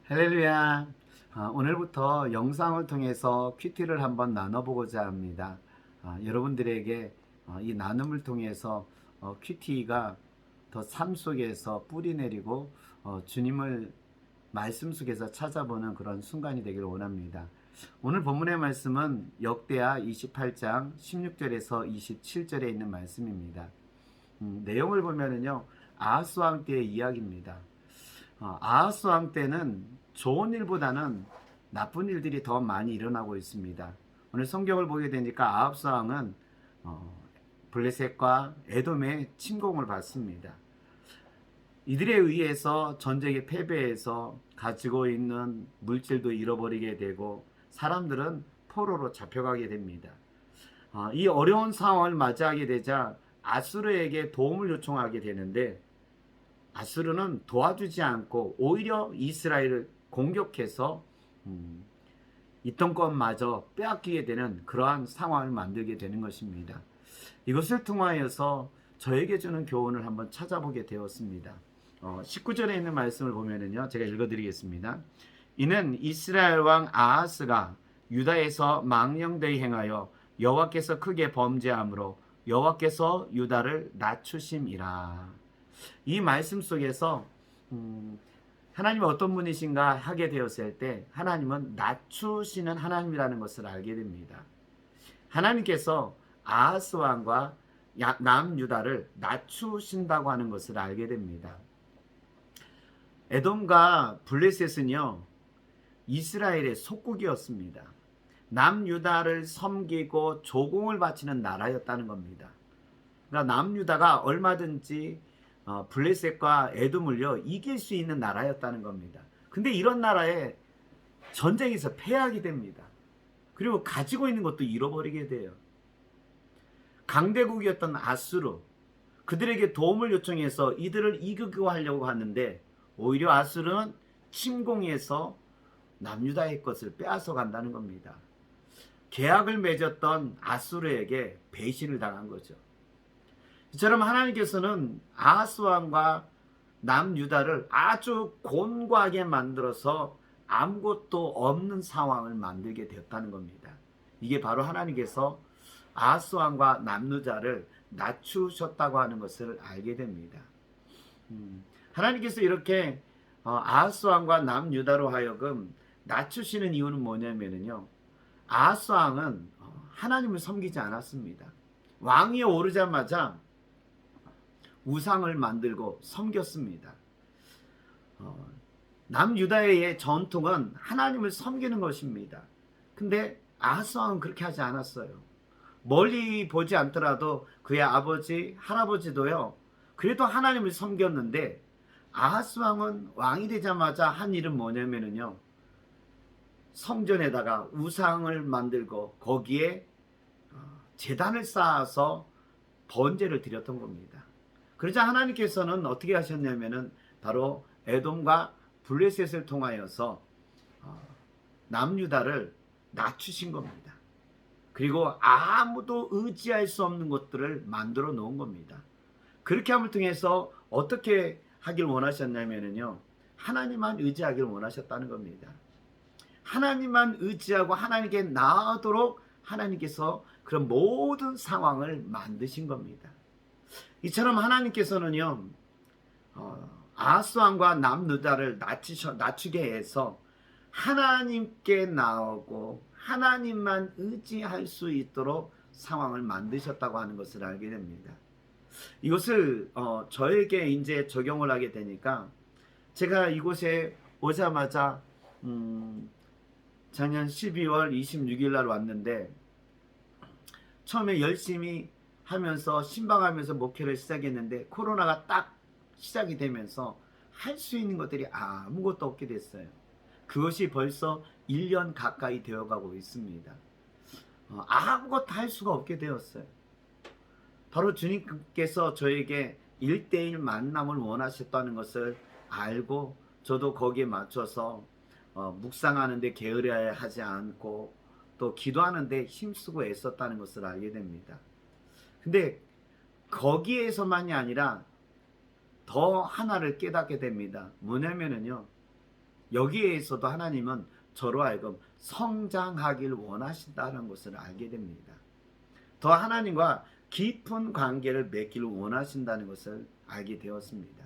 할렐루야. 오늘부터 영상을 통해서 큐티를 한번 나눠보고자 합니다. 여러분들에게 이 나눔을 통해서 큐티가 더 삶 속에서 뿌리 내리고 주님을 말씀 속에서 찾아보는 그런 순간이 되기를 원합니다. 오늘 본문의 말씀은 역대하 28장 16절에서 27절에 있는 말씀입니다. 내용을 보면은요, 아하스 왕 때의 이야기입니다. 아하스 왕 때는 좋은 일보다는 나쁜 일들이 더 많이 일어나고 있습니다. 오늘 성경을 보게 되니까 아하스 왕은 블레셋과 에돔의 침공을 받습니다. 이들에 의해서 전쟁에 패배해서 가지고 있는 물질도 잃어버리게 되고 사람들은 포로로 잡혀가게 됩니다. 이 어려운 상황을 맞이하게 되자 아수르에게 도움을 요청하게 되는데 아수르는 도와주지 않고 오히려 이스라엘을 공격해서 있던 것마저 빼앗기게 되는 그러한 상황을 만들게 되는 것입니다. 이것을 통하여서 저에게 주는 교훈을 한번 찾아보게 되었습니다. 19절에 있는 말씀을 보면은요, 제가 읽어드리겠습니다. 이는 이스라엘 왕 아하스가 유다에서 망령되이 행하여 여호와께서 크게 범죄함으로 여호와께서 유다를 낮추심이라. 이 말씀 속에서 하나님은 어떤 분이신가 하게 되었을 때 하나님은 낮추시는 하나님이라는 것을 알게 됩니다. 하나님께서 아하스 왕과 남유다를 낮추신다고 하는 것을 알게 됩니다. 에돔과 블레셋은요, 이스라엘의 속국이었습니다. 남유다를 섬기고 조공을 바치는 나라였다는 겁니다. 그러니까 남유다가 얼마든지 블레셋과 에돔을요 이길 수 있는 나라였다는 겁니다. 근데 이런 나라에 전쟁에서 패하게 됩니다. 그리고 가지고 있는 것도 잃어버리게 돼요. 강대국이었던 아수르, 그들에게 도움을 요청해서 이들을 이기고 하려고 하는데 오히려 아수르는 침공해서 남유다의 것을 빼앗아 간다는 겁니다. 계약을 맺었던 아수르에게 배신을 당한 거죠. 이처럼 하나님께서는 아하스 왕과 남유다를 아주 곤고하게 만들어서 아무것도 없는 상황을 만들게 되었다는 겁니다. 이게 바로 하나님께서 아하스 왕과 남유다를 낮추셨다고 하는 것을 알게 됩니다. 하나님께서 이렇게 아하스 왕과 남유다로 하여금 낮추시는 이유는 뭐냐면요, 아하스 왕은 하나님을 섬기지 않았습니다. 왕위에 오르자마자 우상을 만들고 섬겼습니다. 남유다의 전통은 하나님을 섬기는 것입니다. 근데 아하스 왕은 그렇게 하지 않았어요. 멀리 보지 않더라도 그의 아버지, 할아버지도요, 그래도 하나님을 섬겼는데 아하스 왕은 왕이 되자마자 한 일은 뭐냐면요, 성전에다가 우상을 만들고 거기에 제단을 쌓아서 번제를 드렸던 겁니다. 그러자 하나님께서는 어떻게 하셨냐면은 바로 에돔과 블레셋을 통하여서 남유다를 낮추신 겁니다. 그리고 아무도 의지할 수 없는 것들을 만들어 놓은 겁니다. 그렇게 함을 통해서 어떻게 하길 원하셨냐면요, 하나님만 의지하길 원하셨다는 겁니다. 하나님만 의지하고 하나님께 나아가도록 하나님께서 그런 모든 상황을 만드신 겁니다. 이처럼 하나님께서는요, 아하스 왕과 남유다를 낮추게 해서 하나님께 나오고 하나님만 의지할 수 있도록 상황을 만드셨다고 하는 것을 알게 됩니다. 이것을 저에게 이제 적용을 하게 되니까 제가 이곳에 오자마자 작년 12월 26일 날 왔는데 처음에 열심히 하면서 신방하면서 목회를 시작했는데 코로나가 딱 시작이 되면서 할 수 있는 것들이 아무것도 없게 됐어요. 그것이 벌써 1년 가까이 되어가고 있습니다. 아무것도 할 수가 없게 되었어요. 바로 주님께서 저에게 1대1 만남을 원하셨다는 것을 알고 저도 거기에 맞춰서 묵상하는데 게으르하지 않고 또 기도하는데 힘쓰고 애썼다는 것을 알게 됩니다. 근데 거기에서만이 아니라 더 하나를 깨닫게 됩니다. 뭐냐면요, 여기에서도 하나님은 저로 하여금 성장하길 원하신다는 것을 알게 됩니다. 더 하나님과 깊은 관계를 맺기를 원하신다는 것을 알게 되었습니다.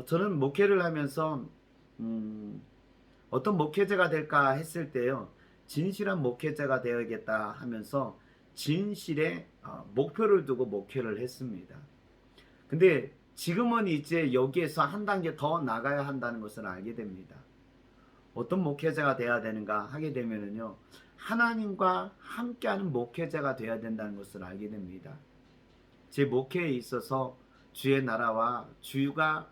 저는 목회를 하면서 어떤 목회자가 될까 했을 때요, 진실한 목회자가 되어야겠다 하면서 진실의 목표를 두고 목회를 했습니다. 근데 지금은 이제 여기에서 한 단계 더 나가야 한다는 것을 알게 됩니다. 어떤 목회자가 돼야 되는가 하게 되면은요, 하나님과 함께하는 목회자가 돼야 된다는 것을 알게 됩니다. 제 목회에 있어서 주의 나라와 주가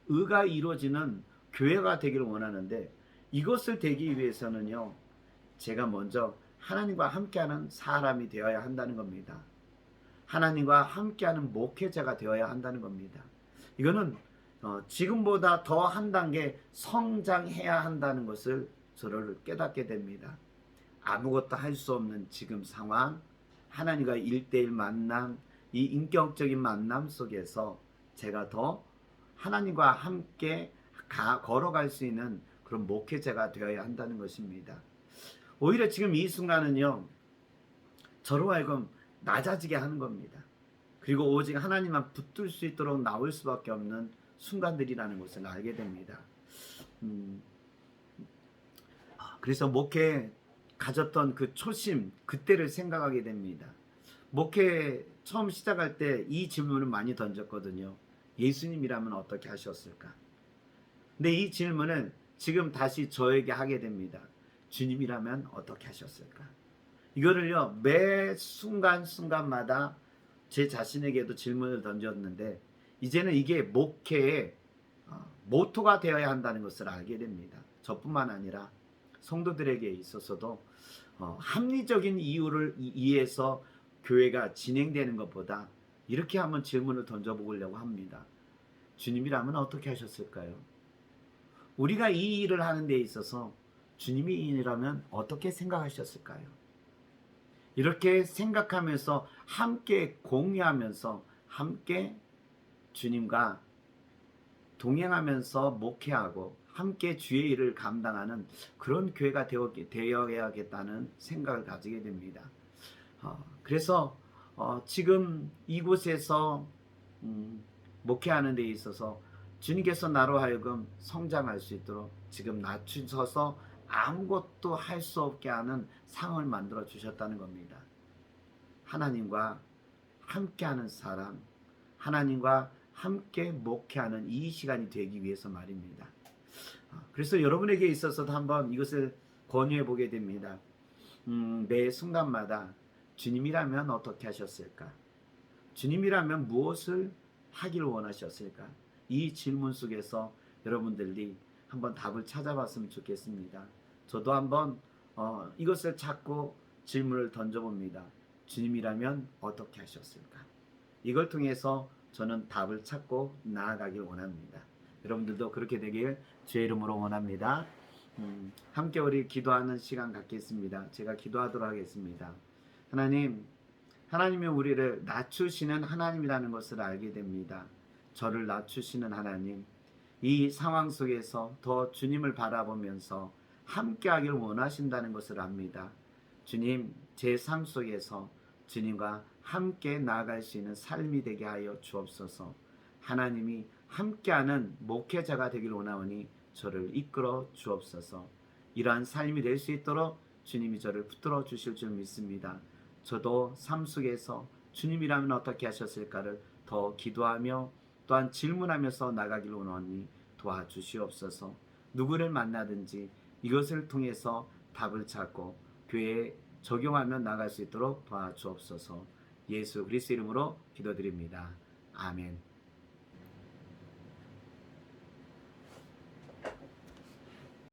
의가 이루어지는 교회가 되기를 원하는데, 이것을 되기 위해서는요, 제가 먼저 하나님과 함께하는 사람이 되어야 한다는 겁니다. 하나님과 함께하는 목회자가 되어야 한다는 겁니다. 이거는 지금보다 더 한 단계 성장해야 한다는 것을 저를 깨닫게 됩니다. 아무것도 할 수 없는 지금 상황, 하나님과 1대1 만남, 이 인격적인 만남 속에서 제가 더 하나님과 함께 걸어갈 수 있는 그런 목회자가 되어야 한다는 것입니다. 오히려 지금 이 순간은요, 저로 하여금 낮아지게 하는 겁니다. 그리고 오직 하나님만 붙들 수 있도록 나올 수밖에 없는 순간들이라는 것을 알게 됩니다. 그래서 목회 가졌던 그 초심, 그때를 생각하게 됩니다. 목회 처음 시작할 때 이 질문을 많이 던졌거든요. 예수님이라면 어떻게 하셨을까? 근데 이 질문을 지금 다시 저에게 하게 됩니다. 주님이라면 어떻게 하셨을까? 이거를요, 매 순간순간마다 제 자신에게도 질문을 던졌는데, 이제는 이게 목회의 모토가 되어야 한다는 것을 알게 됩니다. 저뿐만 아니라 성도들에게 있어서도 합리적인 이유를 이해해서 교회가 진행되는 것보다 이렇게 한번 질문을 던져보려고 합니다. 주님이라면 어떻게 하셨을까요? 우리가 이 일을 하는 데 있어서 주님이라면 어떻게 생각하셨을까요? 이렇게 생각하면서 함께 공유하면서 함께 주님과 동행하면서 목회하고 함께 주의 일을 감당하는 그런 교회가 되어야겠다는 생각을 가지게 됩니다. 그래서 지금 이곳에서 목회하는 데 있어서 주님께서 나로 하여금 성장할 수 있도록 지금 낮추셔서 아무것도 할 수 없게 하는 상황을 만들어 주셨다는 겁니다. 하나님과 함께하는 사람, 하나님과 함께 목회하는 이 시간이 되기 위해서 말입니다. 그래서 여러분에게 있어서도 한번 이것을 권유해 보게 됩니다. 매 순간마다 주님이라면 어떻게 하셨을까? 주님이라면 무엇을 하길 원하셨을까? 이 질문 속에서 여러분들이 한번 답을 찾아봤으면 좋겠습니다. 저도 한번 이것을 찾고 질문을 던져봅니다. 주님이라면 어떻게 하셨을까? 이걸 통해서 저는 답을 찾고 나아가길 원합니다. 여러분들도 그렇게 되길 주의 이름으로 원합니다. 함께 우리 기도하는 시간 갖겠습니다. 제가 기도하도록 하겠습니다. 하나님이 우리를 낮추시는 하나님이라는 것을 알게 됩니다. 저를 낮추시는 하나님, 이 상황 속에서 더 주님을 바라보면서 함께하길 원하신다는 것을 압니다. 주님, 제 삶 속에서 주님과 함께 나아갈 수 있는 삶이 되게 하여 주옵소서. 하나님이 함께하는 목회자가 되길 원하오니 저를 이끌어 주옵소서. 이러한 삶이 될 수 있도록 주님이 저를 붙들어 주실 줄 믿습니다. 저도 삶 속에서 주님이라면 어떻게 하셨을까를 더 기도하며 또한 질문하면서 나가길 원하오니 도와주시옵소서. 누구를 만나든지 이것을 통해서 답을 찾고 교회에 적용하며 나갈 수 있도록 도와주옵소서. 예수 그리스도 이름으로 기도드립니다. 아멘.